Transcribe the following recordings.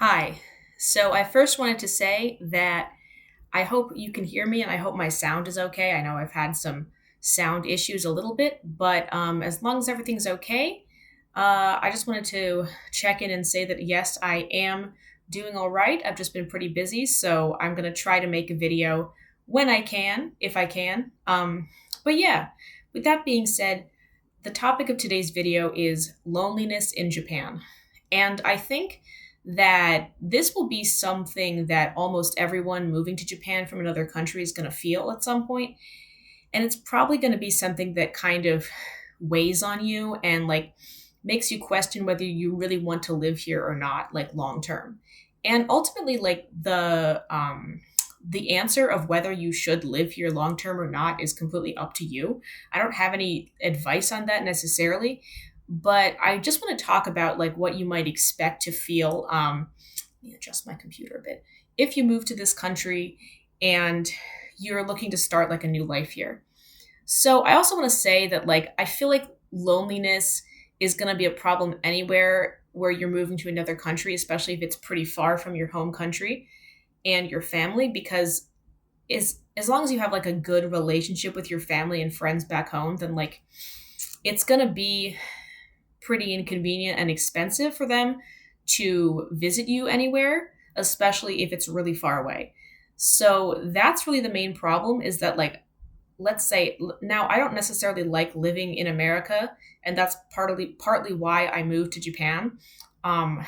Hi. So I first wanted to say that I hope you can hear me and I hope my sound is okay. I know I've had some sound issues a little bit, but as long as everything's okay, I just wanted to check in and say that yes, I am doing all right. I've just been pretty busy, so I'm going to try to make a video when I can, if I can. But yeah, with that being said, the topic of today's video is loneliness in Japan. And I think that this will be something that almost everyone moving to Japan from another country is going to feel at some point. And it's probably going to be something that kind of weighs on you and like makes you question whether you really want to live here or not, like long term. And ultimately, like the answer of whether you should live here long term or not is completely up to you. I don't have any advice on that necessarily, but I just want to talk about like what you might expect to feel. Let me adjust my computer a bit. If you move to this country and you're looking to start like a new life here. So I also want to say that like I feel like loneliness is going to be a problem anywhere where you're moving to another country, especially if it's pretty far from your home country and your family, because as long as you have like a good relationship with your family and friends back home, then like it's going to be pretty inconvenient and expensive for them to visit you anywhere, especially if it's really far away. So that's really the main problem is that like let's say now I don't necessarily like living in America, and that's partly why I moved to Japan. Um,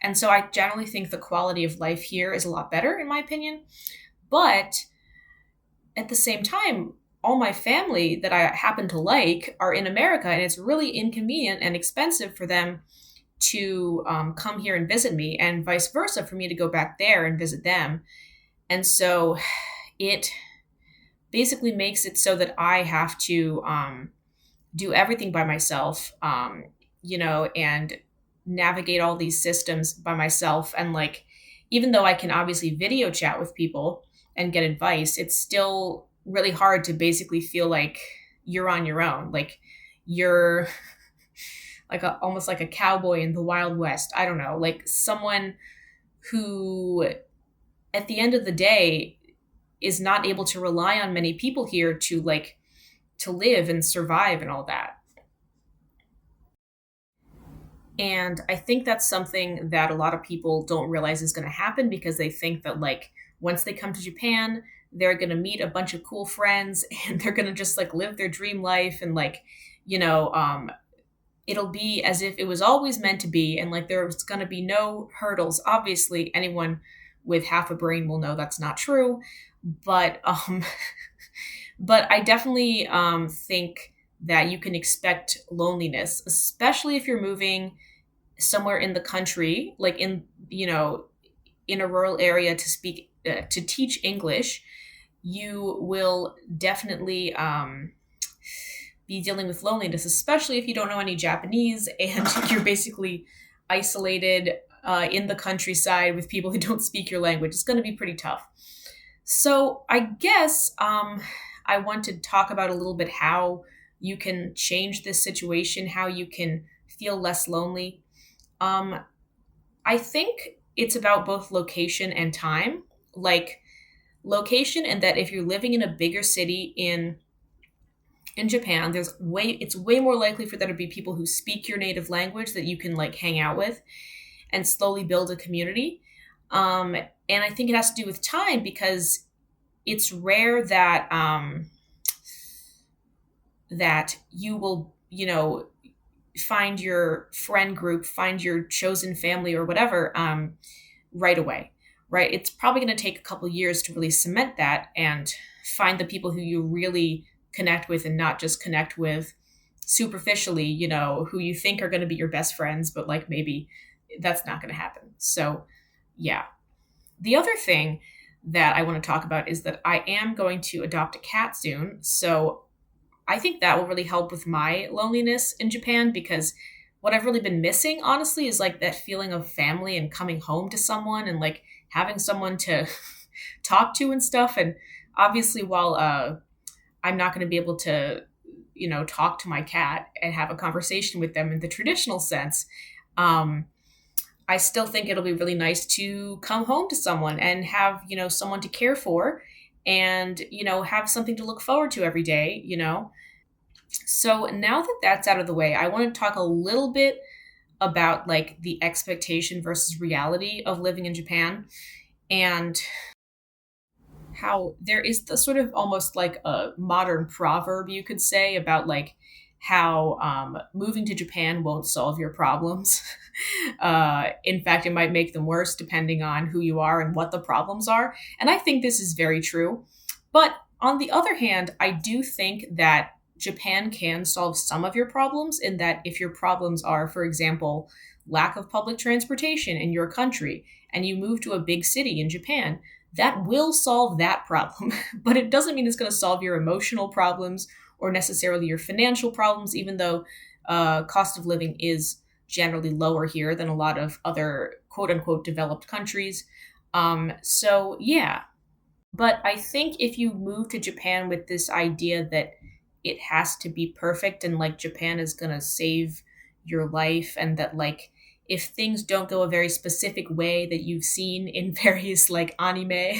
and so I generally think the quality of life here is a lot better, in my opinion. But at the same time, all my family that I happen to like are in America, and it's really inconvenient and expensive for them to come here and visit me, and vice versa for me to go back there and visit them. And so it basically makes it so that I have to do everything by myself, and navigate all these systems by myself. And like, even though I can obviously video chat with people and get advice, it's still really hard to basically feel like you're on your own. Like you're like almost like a cowboy in the Wild West. I don't know, like someone who at the end of the day is not able to rely on many people here to live and survive and all that. And I think that's something that a lot of people don't realize is going to happen because they think that like once they come to Japan, they're going to meet a bunch of cool friends and they're going to just like live their dream life and like, you know, it'll be as if it was always meant to be and like there's going to be no hurdles. Obviously, anyone with half a brain will know that's not true, but but I definitely think that you can expect loneliness, especially if you're moving somewhere in the country, like in a rural area to speak to teach English. You will definitely be dealing with loneliness, especially if you don't know any Japanese and you're basically isolated in the countryside with people who don't speak your language. It's going to be pretty tough. So I guess I want to talk about a little bit how you can change this situation, how you can feel less lonely. Um, I think it's about both location and time. Like location, and that if you're living in a bigger city in Japan, it's way more likely for there to be people who speak your native language that you can like hang out with and slowly build a community. And I think it has to do with time because it's rare that you will, find your friend group, find your chosen family or whatever right away, right? It's probably going to take a couple years to really cement that and find the people who you really connect with and not just connect with superficially, who you think are going to be your best friends, but like maybe that's not going to happen. So, yeah. The other thing that I want to talk about is that I am going to adopt a cat soon. So I think that will really help with my loneliness in Japan because what I've really been missing, honestly, is like that feeling of family and coming home to someone and like having someone to talk to and stuff. And obviously, while I'm not going to be able to, talk to my cat and have a conversation with them in the traditional sense, um, I still think it'll be really nice to come home to someone and have, someone to care for and, have something to look forward to every day. So now that that's out of the way, I want to talk a little bit about like the expectation versus reality of living in Japan and how there is the sort of almost like a modern proverb you could say about like how moving to Japan won't solve your problems. In fact, it might make them worse depending on who you are and what the problems are. And I think this is very true. But on the other hand, I do think that Japan can solve some of your problems in that if your problems are, for example, lack of public transportation in your country and you move to a big city in Japan, that will solve that problem. But it doesn't mean it's going to solve your emotional problems or necessarily your financial problems, even though cost of living is generally lower here than a lot of other quote unquote developed countries. So, yeah. But I think if you move to Japan with this idea that it has to be perfect and like Japan is going to save your life and that like if things don't go a very specific way that you've seen in various like anime,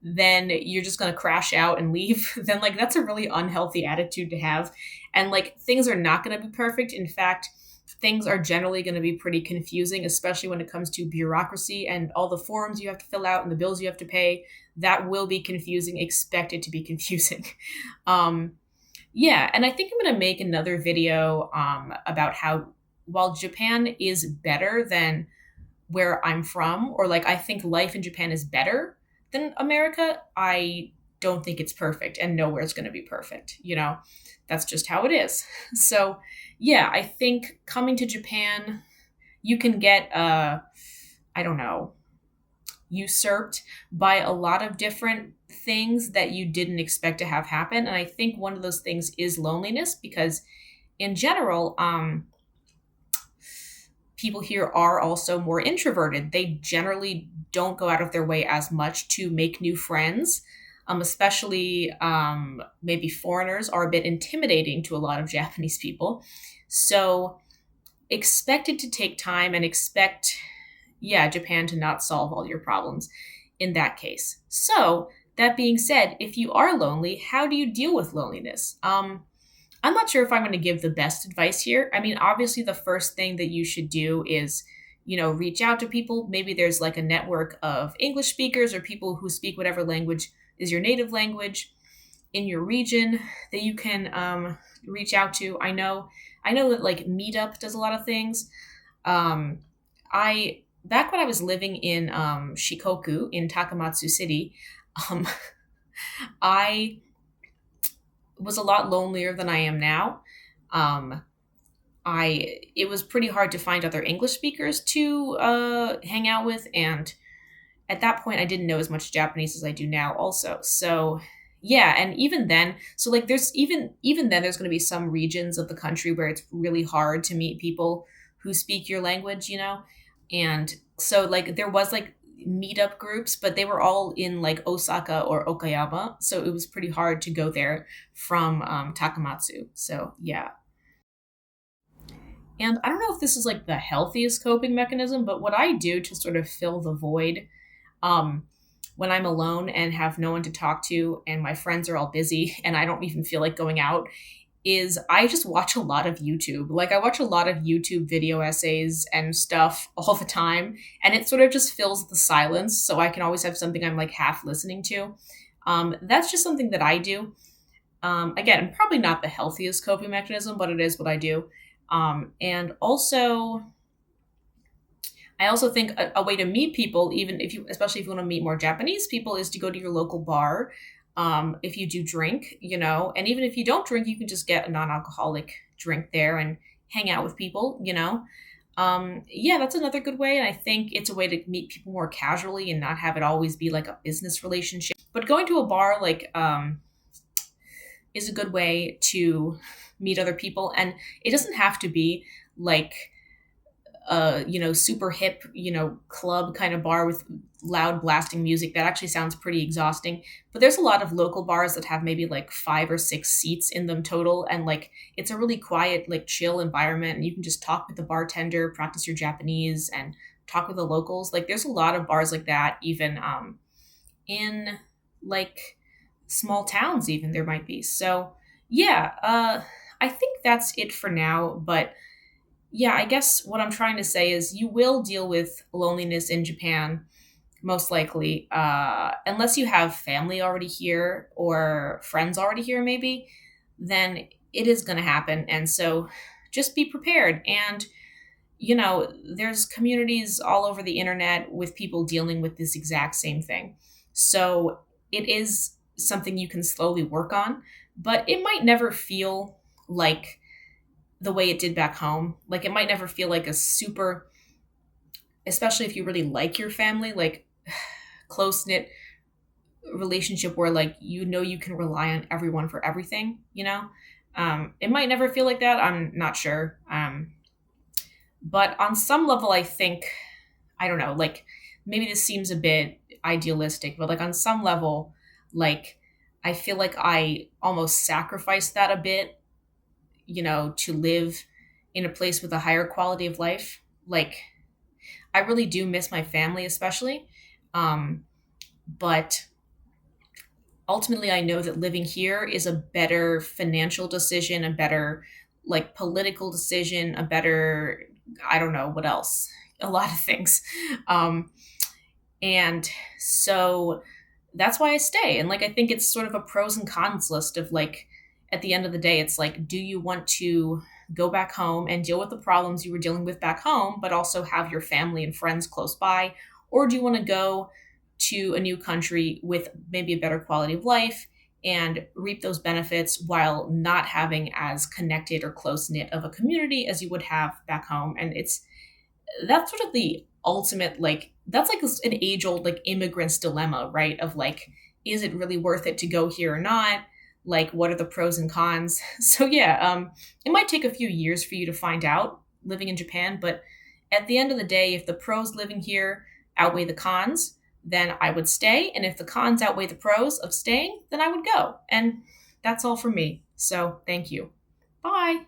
then you're just going to crash out and leave, then like that's a really unhealthy attitude to have. And like things are not going to be perfect. In fact, things are generally going to be pretty confusing, especially when it comes to bureaucracy and all the forms you have to fill out and the bills you have to pay. That will be confusing, expect it to be confusing. um, yeah, and I think I'm going to make another video about how while Japan is better than where I'm from, or like I think life in Japan is better than America, I don't think it's perfect and nowhere is going to be perfect. That's just how it is. So, yeah, I think coming to Japan, you can get, I don't know, usurped by a lot of different things that you didn't expect to have happen. And I think one of those things is loneliness because, in general, people here are also more introverted. They generally don't go out of their way as much to make new friends, especially maybe foreigners are a bit intimidating to a lot of Japanese people. So expect it to take time and expect, yeah, Japan to not solve all your problems in that case. So that being said, if you are lonely, how do you deal with loneliness? I'm not sure if I'm going to give the best advice here. I mean, obviously, the first thing that you should do is, reach out to people. Maybe there's like a network of English speakers or people who speak whatever language is your native language in your region that you can reach out to. I know that like Meetup does a lot of things. I Back when I was living in Shikoku in Takamatsu City, um, I was a lot lonelier than I am now. Um, I It was pretty hard to find other English speakers to hang out with, and at that point, I didn't know as much Japanese as I do now. Also, so yeah, and even then, so like there's even then there's going to be some regions of the country where it's really hard to meet people who speak your language. And so like there was like meetup groups, but they were all in like Osaka or Okayama, so it was pretty hard to go there from Takamatsu. So yeah. And I don't know if this is like the healthiest coping mechanism, but what I do to sort of fill the void um, when I'm alone and have no one to talk to and my friends are all busy and I don't even feel like going out is I just watch a lot of YouTube. Like I watch a lot of YouTube video essays and stuff all the time, and it sort of just fills the silence. So I can always have something I'm like half listening to. That's just something that I do. Again, probably not the healthiest coping mechanism, but it is what I do. And also, I also think a way to meet people, even if you, especially if you want to meet more Japanese people, is to go to your local bar. If you do drink, and even if you don't drink, you can just get a non-alcoholic drink there and hang out with people. Yeah, that's another good way. And I think it's a way to meet people more casually and not have it always be like a business relationship. But going to a bar, like, is a good way to meet other people. And it doesn't have to be like super hip, club kind of bar with loud blasting music. That actually sounds pretty exhausting. But there's a lot of local bars that have maybe like 5 or 6 seats in them total. And like, it's a really quiet, like chill environment. And you can just talk with the bartender, practice your Japanese and talk with the locals. Like there's a lot of bars like that, even in like small towns, even there might be. So yeah, I think that's it for now. But yeah, I guess what I'm trying to say is you will deal with loneliness in Japan most likely, unless you have family already here or friends already here, maybe, then it is going to happen. And so just be prepared. And, there's communities all over the internet with people dealing with this exact same thing. So it is something you can slowly work on, but it might never feel like the way it did back home. Like it might never feel like a super, especially if you really like your family, like close knit relationship where like you can rely on everyone for everything. It might never feel like that. I'm not sure. But on some level, I think, I don't know, like maybe this seems a bit idealistic, but like on some level, like I feel like I almost sacrificed that a bit, to live in a place with a higher quality of life. Like I really do miss my family, especially. But ultimately, I know that living here is a better financial decision, a better like political decision, a better, I don't know what else, a lot of things. Um, and so that's why I stay. And like, I think it's sort of a pros and cons list of like, at the end of the day, it's like, do you want to go back home and deal with the problems you were dealing with back home, but also have your family and friends close by? Or do you want to go to a new country with maybe a better quality of life and reap those benefits while not having as connected or close knit of a community as you would have back home? And that's sort of the ultimate, like that's like an age old like immigrant's dilemma, right? Of like, is it really worth it to go here or not? Like what are the pros and cons? So yeah, it might take a few years for you to find out living in Japan, but at the end of the day, if the pros living here outweigh the cons, then I would stay, and if the cons outweigh the pros of staying, then I would go. And that's all for me. So thank you. Bye.